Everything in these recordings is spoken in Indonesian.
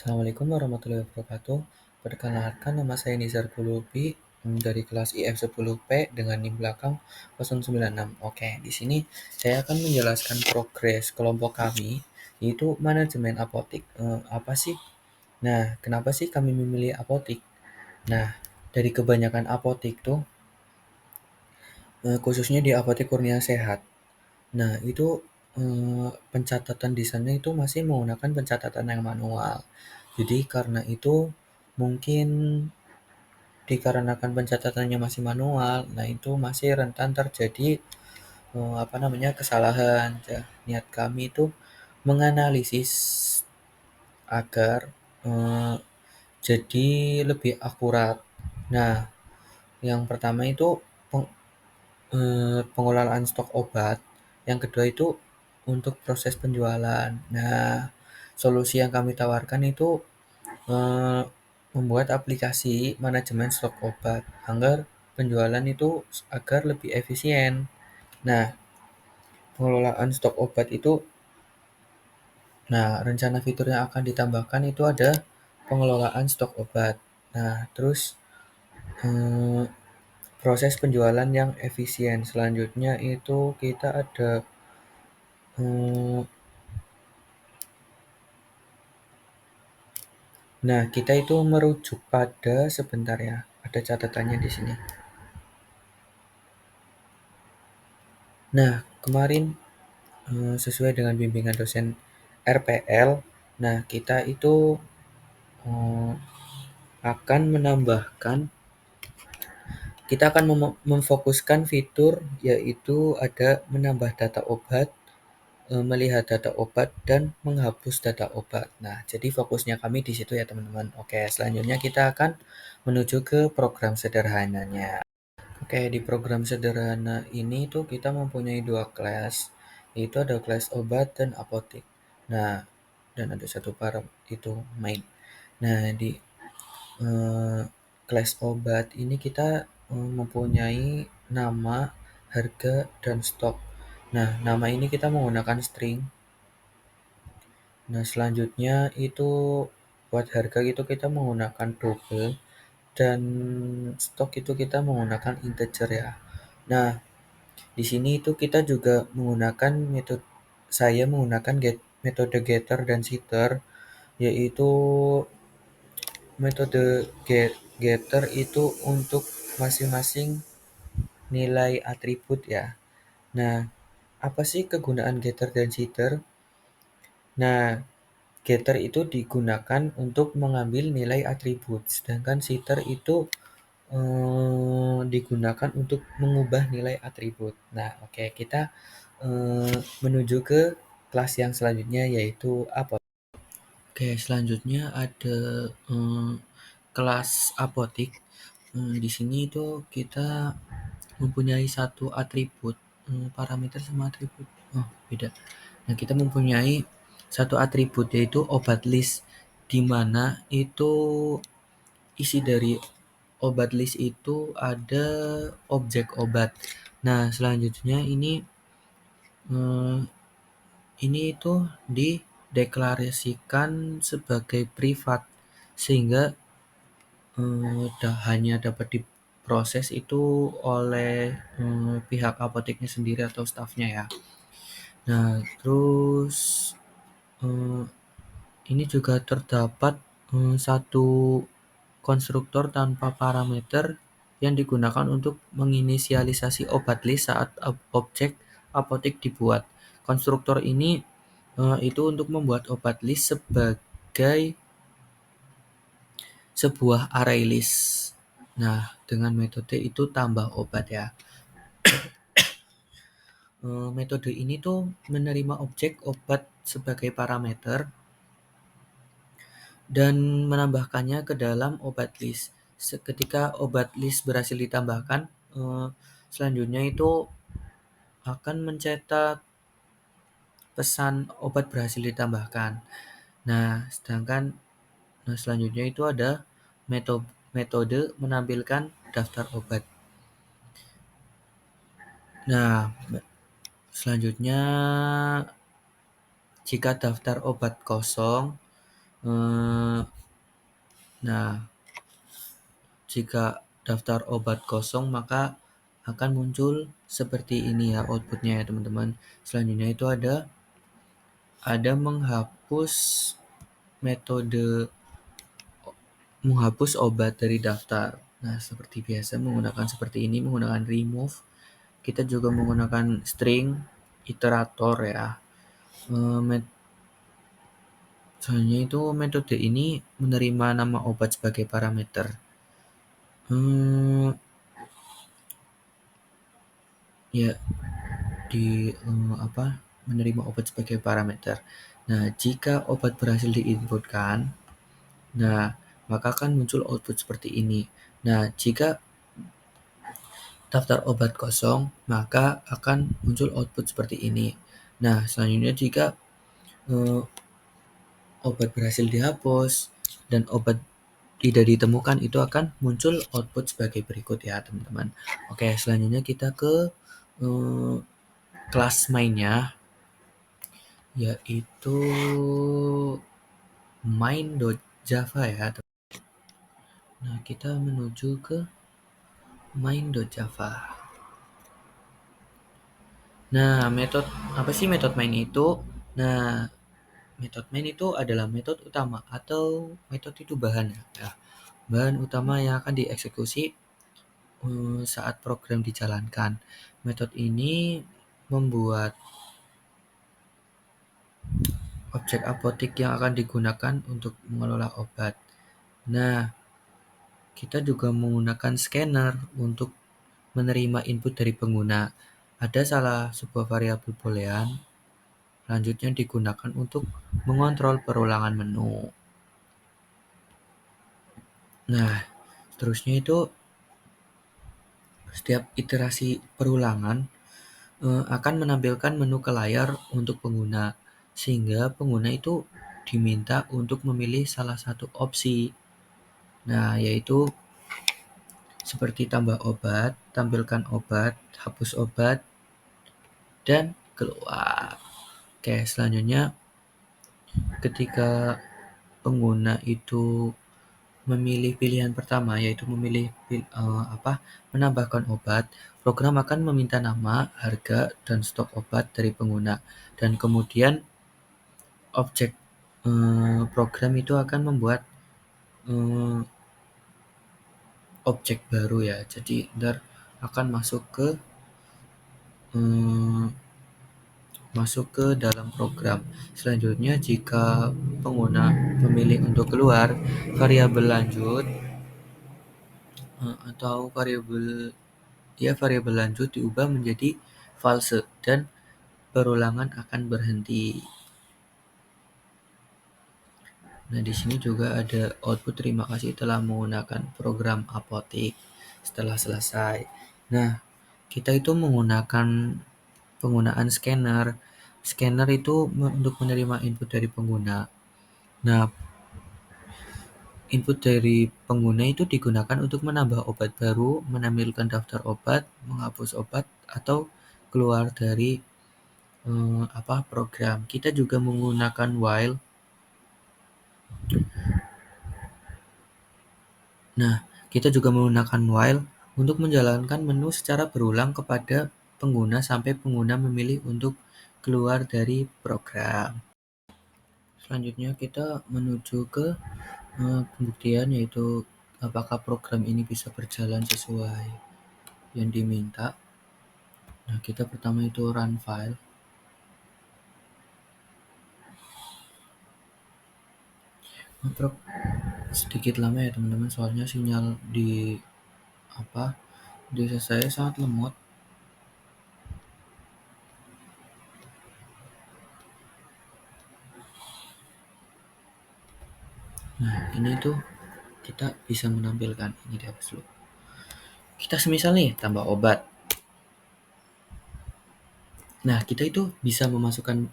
Assalamualaikum warahmatullahi wabarakatuh. Perkenalkan nama saya Nizar Kulubi dari kelas IF10P dengan NIM belakang 096. Oke, di sini saya akan menjelaskan progres kelompok kami yaitu manajemen apotik. Apa sih? Nah, kenapa sih kami memilih apotik? Nah, dari kebanyakan apotik tuh khususnya di Apotek Kurnia Sehat. Nah, itu pencatatan di sana itu masih menggunakan pencatatan yang manual. Jadi karena itu mungkin dikarenakan pencatatannya masih manual, nah itu masih rentan terjadi kesalahan. Niat kami itu menganalisis agar eh, jadi lebih akurat. Nah, yang pertama itu pengelolaan stok obat. Yang kedua itu untuk proses penjualan. Nah, solusi yang kami tawarkan itu eh, membuat aplikasi manajemen stok obat agar penjualan itu agar lebih efisien. Nah, pengelolaan stok obat itu, rencana fitur yang akan ditambahkan itu ada pengelolaan stok obat. Nah, terus eh, proses penjualan yang efisien. Selanjutnya itu kita ada eh, kita itu merujuk pada sebentar ya. Ada catatannya di sini. Nah, kemarin sesuai dengan bimbingan dosen RPL, nah kita itu eh, akan menambahkan, kita akan memfokuskan fitur yaitu ada menambah data obat, melihat data obat dan menghapus data obat. Nah, jadi fokusnya kami di situ ya teman-teman. Oke, selanjutnya kita akan menuju ke program sederhananya. Oke, di program sederhana ini tuh kita mempunyai dua kelas, yaitu ada kelas obat dan apotek. Nah, dan ada satu param itu main. Nah, di eh, kelas obat ini kita mempunyai nama, harga, dan stok. Nah, nama ini kita menggunakan string. Nah, selanjutnya itu buat harga itu kita menggunakan double dan stok itu kita menggunakan integer ya. Nah, di sini itu kita juga menggunakan saya menggunakan metode getter dan setter, yaitu metode getter itu untuk masing-masing nilai atribut ya. Nah, apa sih kegunaan getter dan setter? Nah, getter itu digunakan untuk mengambil nilai atribut, sedangkan setter itu digunakan untuk mengubah nilai atribut. Nah, oke, kita menuju ke kelas yang selanjutnya yaitu apotek. Oke, selanjutnya ada kelas apotek. Di sini itu kita mempunyai satu atribut, parameter sama atribut. Oh, beda. Nah, kita mempunyai satu atribut yaitu obat list, di mana itu isi dari obat list itu ada objek obat. Nah, selanjutnya eh, ini itu dideklarasikan sebagai privat sehingga hanya dapat diproses itu oleh pihak apoteknya sendiri atau stafnya ya. Nah, terus eh, ini juga terdapat satu konstruktor tanpa parameter yang digunakan untuk menginisialisasi obat list saat objek apotek dibuat. Konstruktor ini itu untuk membuat obat list sebagai sebuah array list. Nah, dengan metode itu tambah obat ya. Metode ini tuh menerima objek obat sebagai parameter dan menambahkannya ke dalam obat list. Ketika obat list berhasil ditambahkan, selanjutnya itu akan mencetak pesan obat berhasil ditambahkan. Nah, selanjutnya itu ada metode menampilkan daftar obat. Nah, selanjutnya jika daftar obat kosong, Eh, Nah, jika daftar obat kosong maka akan muncul seperti ini ya outputnya ya teman-teman. Selanjutnya itu ada metode menghapus obat dari daftar. Nah, seperti biasa menggunakan seperti ini, menggunakan remove. Kita juga menggunakan string iterator ya. Soalnya itu metode ini menerima nama obat sebagai parameter. Ya, menerima obat sebagai parameter. Nah, jika obat berhasil diinputkan, nah maka akan muncul output seperti ini. Nah, jika daftar obat kosong, maka akan muncul output seperti ini. Nah, selanjutnya jika obat berhasil dihapus dan obat tidak ditemukan, itu akan muncul output sebagai berikut ya teman-teman. Oke, selanjutnya kita ke kelas mainnya, yaitu main.java ya. Nah, kita menuju ke main.java. Nah, apa sih metode main itu? Nah, metode main itu adalah metode utama atau metode itu bahan ya. Bahan utama yang akan dieksekusi saat program dijalankan. Metode ini membuat objek apotik yang akan digunakan untuk mengelola obat. Nah, kita juga menggunakan scanner untuk menerima input dari pengguna. Ada salah sebuah variabel boolean, selanjutnya digunakan untuk mengontrol perulangan menu. Nah, seterusnya itu setiap iterasi perulangan akan menampilkan menu ke layar untuk pengguna, sehingga pengguna itu diminta untuk memilih salah satu opsi. Nah, yaitu seperti tambah obat, tampilkan obat, hapus obat, dan keluar. Oke, selanjutnya ketika pengguna itu memilih pilihan pertama, yaitu menambahkan obat, program akan meminta nama, harga, dan stok obat dari pengguna, dan kemudian objek program itu akan membuat objek baru ya. Jadi ntar akan masuk ke dalam program. Selanjutnya jika pengguna memilih untuk keluar, variabel lanjut atau variabel lanjut diubah menjadi false dan perulangan akan berhenti. Nah, di sini juga ada output terima kasih telah menggunakan program apotik setelah selesai. Nah, kita itu menggunakan penggunaan scanner. Scanner itu untuk menerima input dari pengguna. Nah, input dari pengguna itu digunakan untuk menambah obat baru, menampilkan daftar obat, menghapus obat, atau keluar dari program. Kita juga menggunakan while. Nah, kita juga menggunakan while untuk menjalankan menu secara berulang kepada pengguna sampai pengguna memilih untuk keluar dari program. Selanjutnya kita menuju ke pembuktian, yaitu apakah program ini bisa berjalan sesuai yang diminta. Nah, kita pertama itu run file. Sedikit lama ya teman-teman, soalnya sinyal di desa saya sangat lemot. Nah, ini tuh kita bisa menampilkan ini di atas dulu. Kita semisal nih tambah obat. Nah, kita itu bisa memasukkan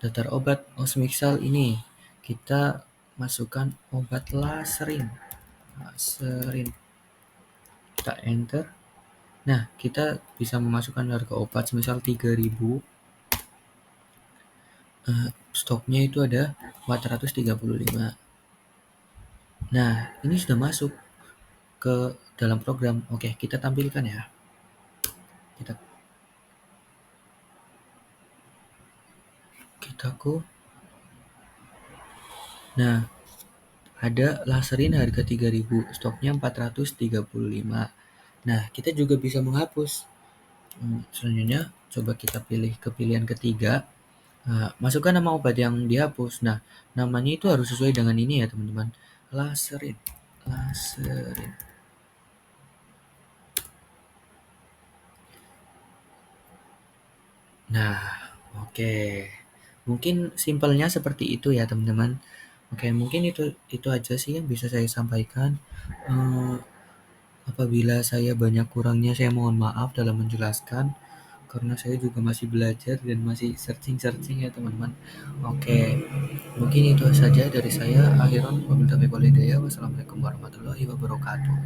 daftar obat. Semisal ini kita masukkan obat laserin. Kita enter. Nah, kita bisa memasukkan harga obat semisal 3.000. Stoknya itu ada 435. Nah, ini sudah masuk ke dalam program. Oke, kita tampilkan ya. Kita kita ku. Nah, ada laserin harga 3.000, stoknya 435. Nah, kita juga bisa menghapus. Selanjutnya, coba kita pilih ke pilihan ketiga. Nah, masukkan nama obat yang dihapus. Nah, namanya itu harus sesuai dengan ini ya, teman-teman. Laserin. Laserin. Nah, oke. Mungkin simpelnya seperti itu ya, teman-teman. Oke, mungkin itu aja sih yang bisa saya sampaikan. Eh, Apabila saya banyak kurangnya, saya mohon maaf dalam menjelaskan karena saya juga masih belajar dan masih searching-searching ya, teman-teman. Oke, mungkin itu saja dari saya. Akhiran wabillahi taufiq wal hidayah. Wassalamualaikum warahmatullahi wabarakatuh.